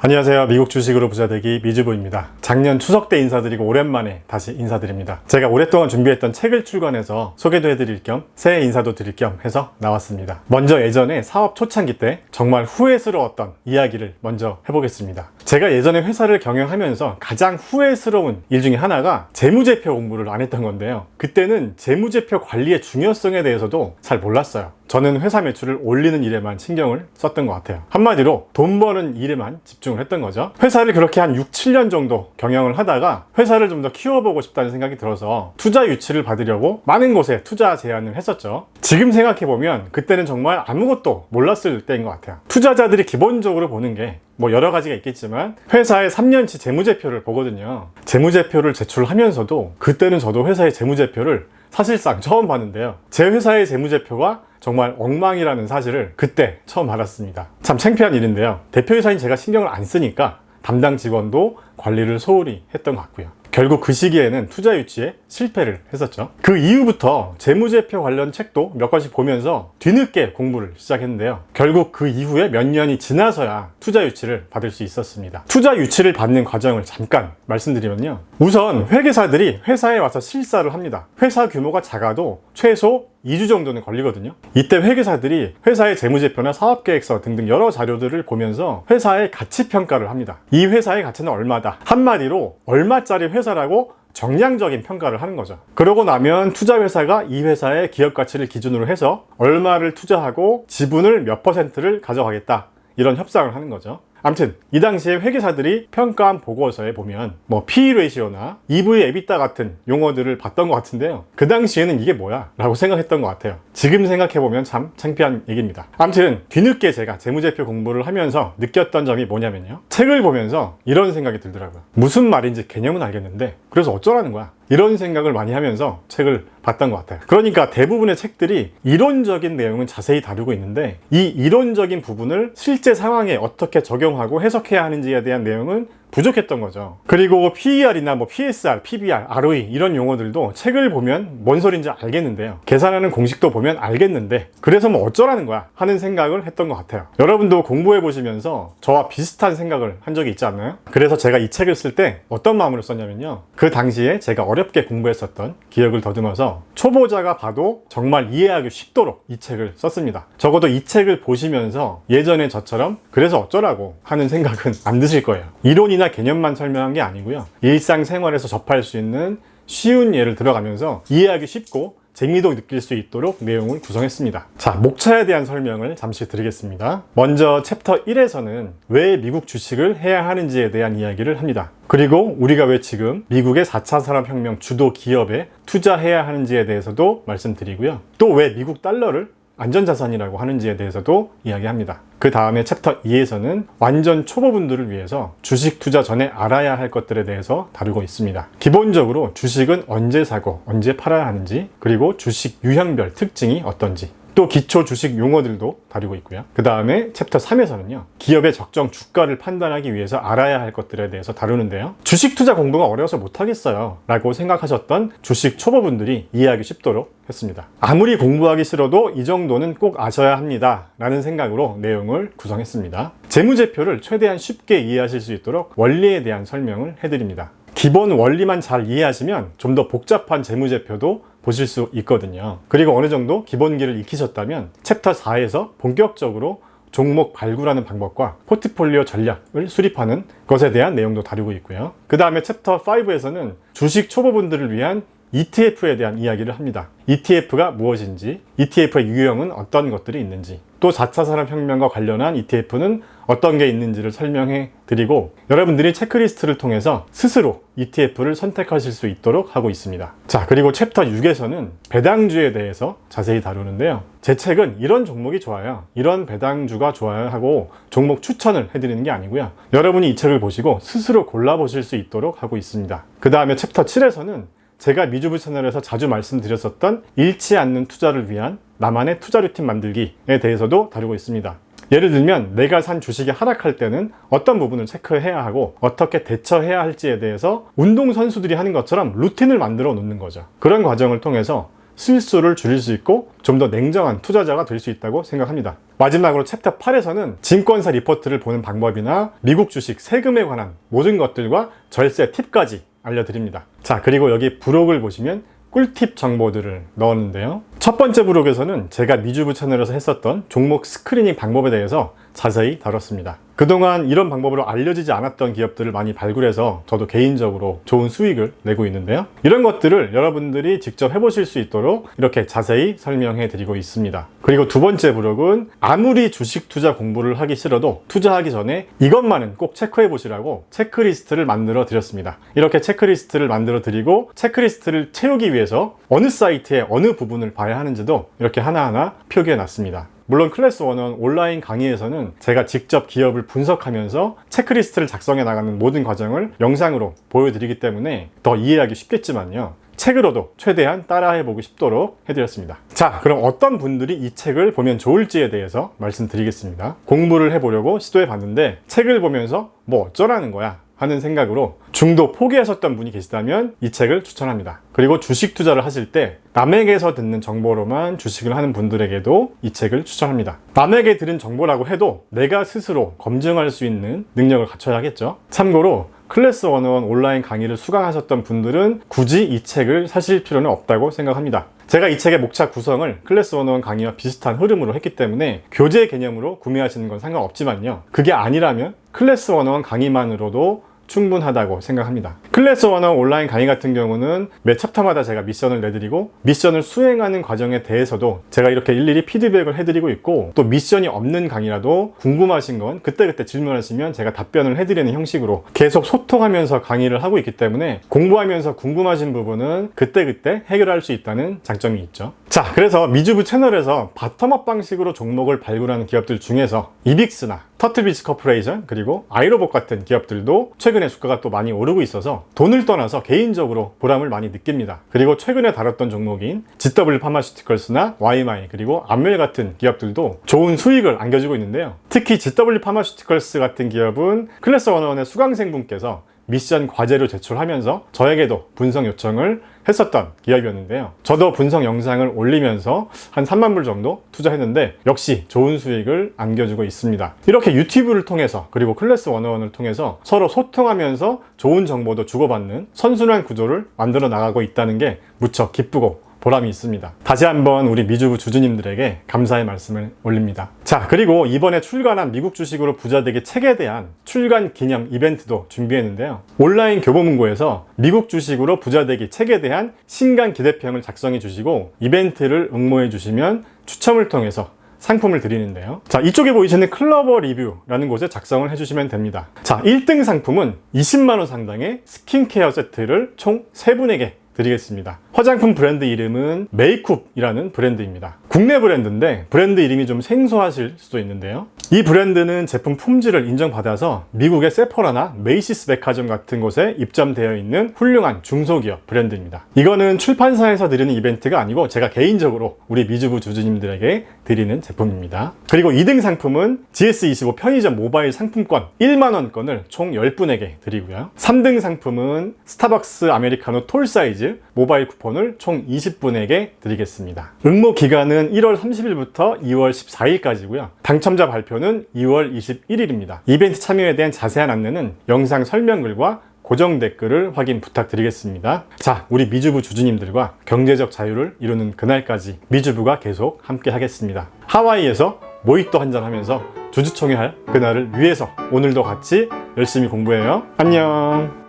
안녕하세요. 미국 주식으로 부자되기 미주부입니다. 작년 추석 때 인사드리고 오랜만에 다시 인사드립니다. 제가 오랫동안 준비했던 책을 출간해서 소개도 해드릴 겸 새해 인사도 드릴 겸 해서 나왔습니다. 먼저 예전에 사업 초창기 때 정말 후회스러웠던 이야기를 먼저 해보겠습니다. 제가 예전에 회사를 경영하면서 가장 후회스러운 일 중에 하나가 재무제표 공부를 안 했던 건데요. 그때는 재무제표 관리의 중요성에 대해서도 잘 몰랐어요. 저는 회사 매출을 올리는 일에만 신경을 썼던 것 같아요. 한마디로 돈 버는 일에만 집중을 했던 거죠. 회사를 그렇게 한 6, 7년 정도 경영을 하다가 회사를 좀 더 키워보고 싶다는 생각이 들어서 투자 유치를 받으려고 많은 곳에 투자 제안을 했었죠. 지금 생각해보면 그때는 정말 아무것도 몰랐을 때인 것 같아요. 투자자들이 기본적으로 보는 게 여러 가지가 있겠지만 회사의 3년치 재무제표를 보거든요. 재무제표를 제출하면서도 그때는 저도 회사의 재무제표를 사실상 처음 봤는데요. 제 회사의 재무제표가 정말 엉망이라는 사실을 그때 처음 알았습니다. 참 창피한 일인데요. 대표이사인 제가 신경을 안 쓰니까 담당 직원도 관리를 소홀히 했던 것 같고요. 결국 그 시기에는 투자 유치에 실패를 했었죠. 그 이후부터 재무제표 관련 책도 몇 권씩 보면서 뒤늦게 공부를 시작했는데요. 결국 그 이후에 몇 년이 지나서야 투자 유치를 받을 수 있었습니다. 투자 유치를 받는 과정을 잠깐 말씀드리면요. 우선 회계사들이 회사에 와서 실사를 합니다. 회사 규모가 작아도 최소 2주 정도는 걸리거든요. 이때 회계사들이 회사의 재무제표나 사업계획서 등등 여러 자료들을 보면서 회사의 가치평가를 합니다. 이 회사의 가치는 얼마다. 한마디로 얼마짜리 회사라고 정량적인 평가를 하는 거죠. 그러고 나면 투자회사가 이 회사의 기업가치를 기준으로 해서 얼마를 투자하고 지분을 몇 %를 가져가겠다. 이런 협상을 하는 거죠. 아무튼 이 당시에 회계사들이 평가한 보고서에 보면 PE 레이시오나 EV EBITDA 같은 용어들을 봤던 것 같은데요. 그 당시에는 이게 뭐야? 라고 생각했던 것 같아요. 지금 생각해보면 참 창피한 얘기입니다. 아무튼 뒤늦게 제가 재무제표 공부를 하면서 느꼈던 점이 뭐냐면요. 책을 보면서 이런 생각이 들더라고요. 무슨 말인지 개념은 알겠는데 그래서 어쩌라는 거야? 이런 생각을 많이 하면서 책을 봤던 것 같아요. 그러니까 대부분의 책들이 이론적인 내용은 자세히 다루고 있는데 이 이론적인 부분을 실제 상황에 어떻게 적용하고 해석해야 하는지에 대한 내용은 부족했던 거죠. 그리고 PER이나 PSR, PBR, ROE 이런 용어들도 책을 보면 뭔 소린지 알겠는데요. 계산하는 공식도 보면 알겠는데 그래서 어쩌라는 거야 하는 생각을 했던 것 같아요. 여러분도 공부해 보시면서 저와 비슷한 생각을 한 적이 있지 않나요? 그래서 제가 이 책을 쓸 때 어떤 마음으로 썼냐면요. 그 당시에 제가 어렵게 공부했었던 기억을 더듬어서 초보자가 봐도 정말 이해하기 쉽도록 이 책을 썼습니다. 적어도 이 책을 보시면서 예전에 저처럼 그래서 어쩌라고 하는 생각은 안 드실 거예요. 이론이나 개념만 설명한 게 아니고요. 일상생활에서 접할 수 있는 쉬운 예를 들어가면서 이해하기 쉽고 재미도 느낄 수 있도록 내용을 구성했습니다. 자, 목차에 대한 설명을 잠시 드리겠습니다. 먼저 챕터 1에서는 왜 미국 주식을 해야 하는지에 대한 이야기를 합니다. 그리고 우리가 왜 지금 미국의 4차 산업혁명 주도 기업에 투자해야 하는지에 대해서도 말씀드리고요. 또 왜 미국 달러를 안전자산이라고 하는지에 대해서도 이야기합니다. 그 다음에 챕터 2에서는 완전 초보분들을 위해서 주식 투자 전에 알아야 할 것들에 대해서 다루고 있습니다. 기본적으로 주식은 언제 사고 언제 팔아야 하는지, 그리고 주식 유형별 특징이 어떤지, 또 기초 주식 용어들도 다루고 있고요. 그 다음에 챕터 3에서는요. 기업의 적정 주가를 판단하기 위해서 알아야 할 것들에 대해서 다루는데요. 주식 투자 공부가 어려워서 못하겠어요 라고 생각하셨던 주식 초보분들이 이해하기 쉽도록 했습니다. 아무리 공부하기 싫어도 이 정도는 꼭 아셔야 합니다 라는 생각으로 내용을 구성했습니다. 재무제표를 최대한 쉽게 이해하실 수 있도록 원리에 대한 설명을 해드립니다. 기본 원리만 잘 이해하시면 좀 더 복잡한 재무제표도 보실 수 있거든요. 그리고 어느 정도 기본기를 익히셨다면 챕터 4에서 본격적으로 종목 발굴하는 방법과 포트폴리오 전략을 수립하는 것에 대한 내용도 다루고 있고요. 그 다음에 챕터 5에서는 주식 초보분들을 위한 ETF에 대한 이야기를 합니다. ETF가 무엇인지, ETF의 유형은 어떤 것들이 있는지, 또 4차 산업혁명과 관련한 ETF는 어떤 게 있는지를 설명해 드리고 여러분들이 체크리스트를 통해서 스스로 ETF를 선택하실 수 있도록 하고 있습니다. 자, 그리고 챕터 6에서는 배당주에 대해서 자세히 다루는데요. 제 책은 이런 종목이 좋아요, 이런 배당주가 좋아요 하고 종목 추천을 해드리는 게 아니고요. 여러분이 이 책을 보시고 스스로 골라보실 수 있도록 하고 있습니다. 그 다음에 챕터 7에서는 제가 미주부 채널에서 자주 말씀드렸었던 잃지 않는 투자를 위한 나만의 투자 루틴 만들기에 대해서도 다루고 있습니다. 예를 들면 내가 산 주식이 하락할 때는 어떤 부분을 체크해야 하고 어떻게 대처해야 할지에 대해서 운동선수들이 하는 것처럼 루틴을 만들어 놓는 거죠. 그런 과정을 통해서 실수를 줄일 수 있고 좀 더 냉정한 투자자가 될 수 있다고 생각합니다. 마지막으로 챕터 8에서는 증권사 리포트를 보는 방법이나 미국 주식 세금에 관한 모든 것들과 절세 팁까지 알려드립니다. 자, 그리고 여기 부록을 보시면 꿀팁 정보들을 넣었는데요. 첫 번째 부록에서는 제가 미주부 채널에서 했었던 종목 스크리닝 방법에 대해서 자세히 다뤘습니다. 그동안 이런 방법으로 알려지지 않았던 기업들을 많이 발굴해서 저도 개인적으로 좋은 수익을 내고 있는데요. 이런 것들을 여러분들이 직접 해보실 수 있도록 이렇게 자세히 설명해 드리고 있습니다. 그리고 두 번째 부록은 아무리 주식 투자 공부를 하기 싫어도 투자하기 전에 이것만은 꼭 체크해 보시라고 체크리스트를 만들어 드렸습니다. 이렇게 체크리스트를 만들어 드리고 체크리스트를 채우기 위해서 어느 사이트의 어느 부분을 봐야 하는지도 이렇게 하나하나 표기해 놨습니다. 물론 클래스 101 온라인 강의에서는 제가 직접 기업을 분석하면서 체크리스트를 작성해 나가는 모든 과정을 영상으로 보여드리기 때문에 더 이해하기 쉽겠지만요. 책으로도 최대한 따라해보고 싶도록 해드렸습니다. 자, 그럼 어떤 분들이 이 책을 보면 좋을지에 대해서 말씀드리겠습니다. 공부를 해보려고 시도해봤는데 책을 보면서 뭐 어쩌라는 거야 하는 생각으로 중도 포기하셨던 분이 계시다면 이 책을 추천합니다. 그리고 주식 투자를 하실 때 남에게서 듣는 정보로만 주식을 하는 분들에게도 이 책을 추천합니다. 남에게 들은 정보라고 해도 내가 스스로 검증할 수 있는 능력을 갖춰야겠죠. 참고로 클래스 101 온라인 강의를 수강하셨던 분들은 굳이 이 책을 사실 필요는 없다고 생각합니다. 제가 이 책의 목차 구성을 클래스 101 강의와 비슷한 흐름으로 했기 때문에 교재 개념으로 구매하시는 건 상관없지만요. 그게 아니라면 클래스 101 강의만으로도 충분하다고 생각합니다. 클래스 101 온라인 강의 같은 경우는 매 챕터마다 제가 미션을 내드리고 미션을 수행하는 과정에 대해서도 제가 이렇게 일일이 피드백을 해드리고 있고 또 미션이 없는 강의라도 궁금하신 건 그때그때 질문하시면 제가 답변을 해드리는 형식으로 계속 소통하면서 강의를 하고 있기 때문에 공부하면서 궁금하신 부분은 그때그때 해결할 수 있다는 장점이 있죠. 자, 그래서 미주부 채널에서 바텀업 방식으로 종목을 발굴하는 기업들 중에서 이빅스나 터틀비치 커퍼레이션 그리고 아이로봇 같은 기업들도 최근에 주가가 또 많이 오르고 있어서 돈을 떠나서 개인적으로 보람을 많이 느낍니다. 그리고 최근에 다뤘던 종목인 GW 파마슈티컬스나 YMI 그리고 암웰 같은 기업들도 좋은 수익을 안겨주고 있는데요. 특히 GW 파마슈티컬스 같은 기업은 클래스 101의 수강생분께서 미션 과제로 제출하면서 저에게도 분석 요청을 했었던 기업이었는데요. 저도 분석 영상을 올리면서 한 3만 불 정도 투자했는데 역시 좋은 수익을 안겨주고 있습니다. 이렇게 유튜브를 통해서 그리고 클래스 101을 통해서 서로 소통하면서 좋은 정보도 주고받는 선순환 구조를 만들어 나가고 있다는 게 무척 기쁘고 보람이 있습니다. 다시 한번 우리 미주부 주주님들에게 감사의 말씀을 올립니다. 자, 그리고 이번에 출간한 미국 주식으로 부자되기 책에 대한 출간 기념 이벤트도 준비했는데요. 온라인 교보문고에서 미국 주식으로 부자되기 책에 대한 신간 기대평을 작성해 주시고 이벤트를 응모해 주시면 추첨을 통해서 상품을 드리는데요. 자, 이쪽에 보이시는 클러버 리뷰라는 곳에 작성을 해주시면 됩니다. 자, 1등 상품은 20만원 상당의 스킨케어 세트를 총 3분에게 드리겠습니다. 화장품 브랜드 이름은 메이쿱이라는 브랜드입니다. 국내 브랜드인데 브랜드 이름이 좀 생소하실 수도 있는데요. 이 브랜드는 제품 품질을 인정받아서 미국의 세포라나 메이시스 백화점 같은 곳에 입점되어 있는 훌륭한 중소기업 브랜드입니다. 이거는 출판사에서 드리는 이벤트가 아니고 제가 개인적으로 우리 미주부 주주님들에게 드리는 제품입니다. 그리고 2등 상품은 GS25 편의점 모바일 상품권 1만원권을 총 10분에게 드리고요. 3등 상품은 스타벅스 아메리카노 톨 사이즈 모바일 쿠폰을 총 20분에게 드리겠습니다. 응모 기간은 1월 30일부터 2월 14일까지고요. 당첨자 발표는 2월 21일입니다. 이벤트 참여에 대한 자세한 안내는 영상 설명글과 고정 댓글을 확인 부탁드리겠습니다. 자, 우리 미주부 주주님들과 경제적 자유를 이루는 그날까지 미주부가 계속 함께 하겠습니다. 하와이에서 모히또 한잔 하면서 주주총회 할 그날을 위해서 오늘도 같이 열심히 공부해요. 안녕.